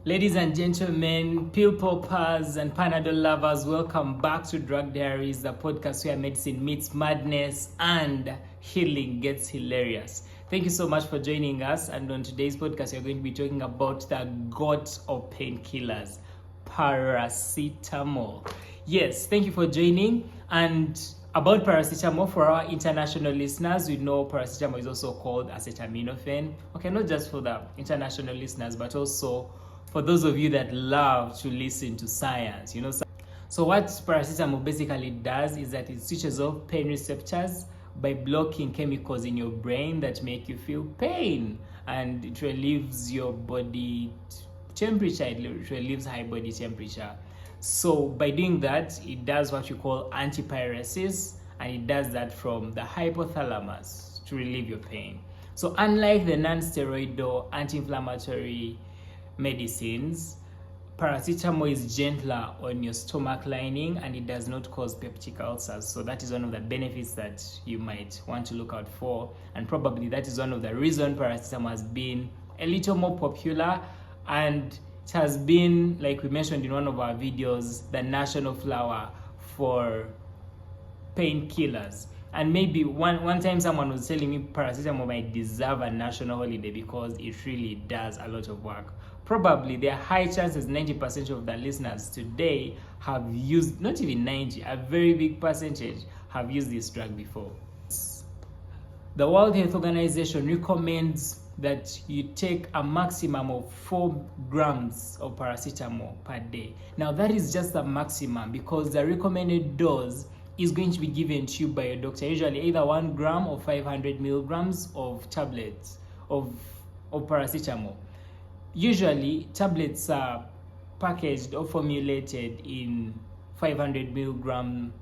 Ladies and gentlemen, pill poppers and Panadol lovers, welcome back to Drug Diaries, the podcast where medicine meets madness and healing gets hilarious. Thank you so much for joining us. And on today's podcast, we're going to be talking about the god of painkillers, paracetamol. Yes, thank you for joining. And about paracetamol, for our international listeners, we know paracetamol is also called acetaminophen. Okay, not just for the international listeners, but also for those of you that love to listen to science, So what paracetamol basically does is that it switches off pain receptors by blocking chemicals in your brain that make you feel pain, and it relieves your body temperature, it relieves high body temperature. So by doing that, it does what you call antipyresis, and it does that from the hypothalamus to relieve your pain. So unlike the non-steroidal anti-inflammatory medicines, paracetamol is gentler on your stomach lining and it does not cause peptic ulcers. So that is one of the benefits that you might want to look out for, and probably that is one of the reasons paracetamol has been a little more popular, and it has been, like we mentioned in one of our videos, the national flower for painkillers. And maybe one time someone was telling me paracetamol might deserve a national holiday because it really does a lot of work. Probably there are high chances 90% of the listeners today have used, not even 90, a very big percentage have used this drug before. The World Health Organization recommends that you take a maximum of 4 grams of paracetamol per day. Now that is just the maximum, because the recommended dose is going to be given to you by your doctor, usually either 1 gram or 500 milligrams of tablets of paracetamol. Usually tablets are packaged or formulated in 500 milligram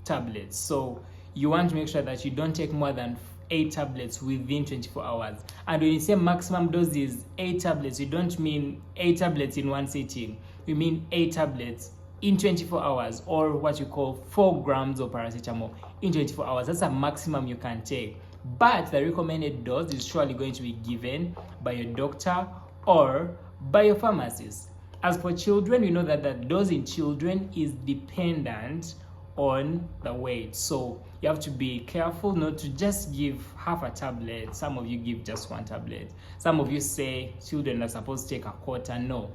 tablets, so you want to make sure that you don't take more than 8 tablets within 24 hours. And when you say maximum dose is 8 tablets, you don't mean 8 tablets in one sitting, you mean 8 tablets in 24 hours, or what you call 4 grams of paracetamol in 24 hours. That's a maximum you can take, but the recommended dose is surely going to be given by your doctor or by your pharmacist. As for children, we know that the dose in children is dependent on the weight, so you have to be careful not to just give half a tablet. Some of you give just 1 tablet. Some of you say children are supposed to take a quarter. No,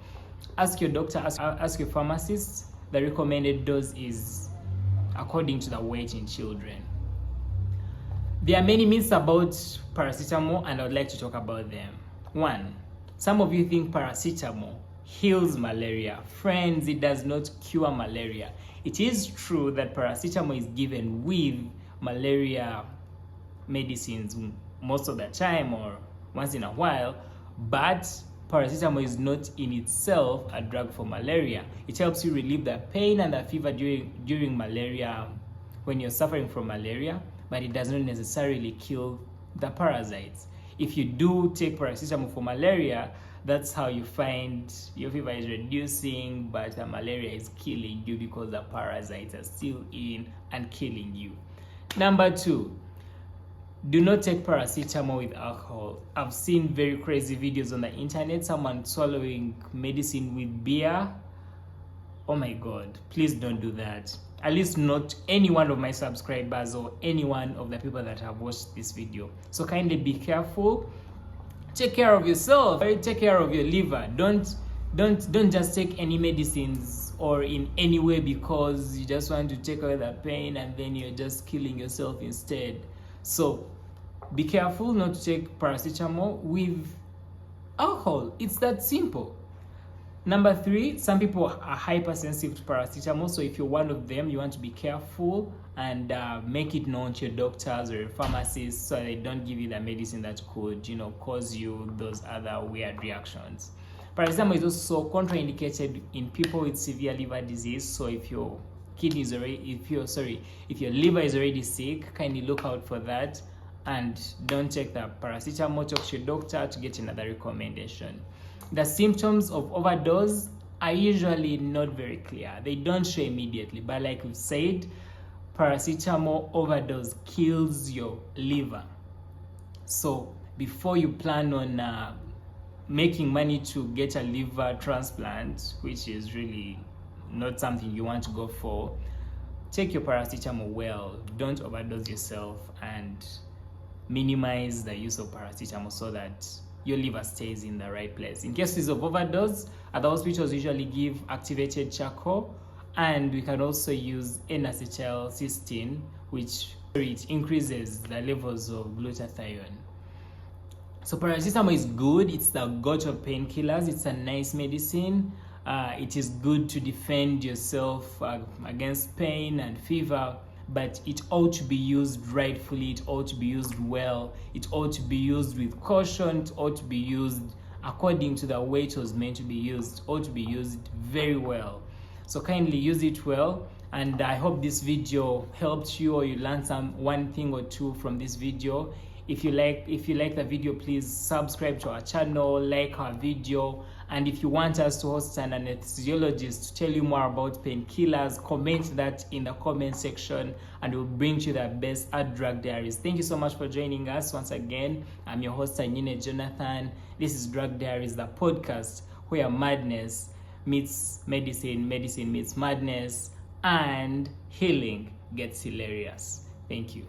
ask your doctor, ask your pharmacist. The recommended dose is according to the weight in children. There are many myths about paracetamol, and I would like to talk about them. 1, some of you think paracetamol heals malaria. Friends, it does not cure malaria. It is true that paracetamol is given with malaria medicines most of the time or once in a while, but paracetamol is not in itself a drug for malaria. It helps you relieve the pain and the fever during malaria, when you're suffering from malaria, but it does not necessarily kill the parasites. If you do take paracetamol for malaria, that's how you find your fever is reducing, but the malaria is killing you because the parasites are still in and killing you. Number 2, do not take paracetamol with alcohol. I've seen very crazy videos on the internet, someone swallowing medicine with beer. Oh my God, please don't do that. At least not any one of my subscribers or any one of the people that have watched this video. So kindly be careful. Take care of yourself. Take care of your liver. Don't just take any medicines or in any way because you just want to take away the pain and then you're just killing yourself instead. So be careful not to take paracetamol with alcohol. It's that simple. Number 3, some people are hypersensitive to paracetamol, so if you're one of them, you want to be careful and make it known to your doctors or your pharmacists so they don't give you the medicine that could, cause you those other weird reactions. Paracetamol is also contraindicated in people with severe liver disease, so if your liver is already sick, kindly look out for that and don't take the paracetamol. Talk to your doctor to get another recommendation. The symptoms of overdose are usually not very clear. They don't show immediately, but like we've said, paracetamol overdose kills your liver. So before you plan on making money to get a liver transplant, which is really not something you want to go for, take your paracetamol well. Don't overdose yourself, and minimize the use of paracetamol so that your liver stays in the right place. In cases of overdose, other hospitals usually give activated charcoal, and we can also use N-acetylcysteine, which it increases the levels of glutathione. So paracetamol is good. It's the god of painkillers. It's a nice medicine. It is good to defend yourself against pain and fever, but it ought to be used rightfully. It ought to be used well. It ought to be used with caution. It ought to be used according to the way it was meant to be used. It ought to be used very well. So kindly use it well, and I hope this video helped you, or you learned one thing or two from this video. If you like the video, please subscribe to our channel, like our video, and if you want us to host an anesthesiologist to tell you more about painkillers, comment that in the comment section, and we'll bring you the best at Drug Diaries. Thank you so much for joining us once again. I'm your host, Anyine Jonathan. This is Drug Diaries, the podcast where madness meets medicine, medicine meets madness, and healing gets hilarious. Thank you.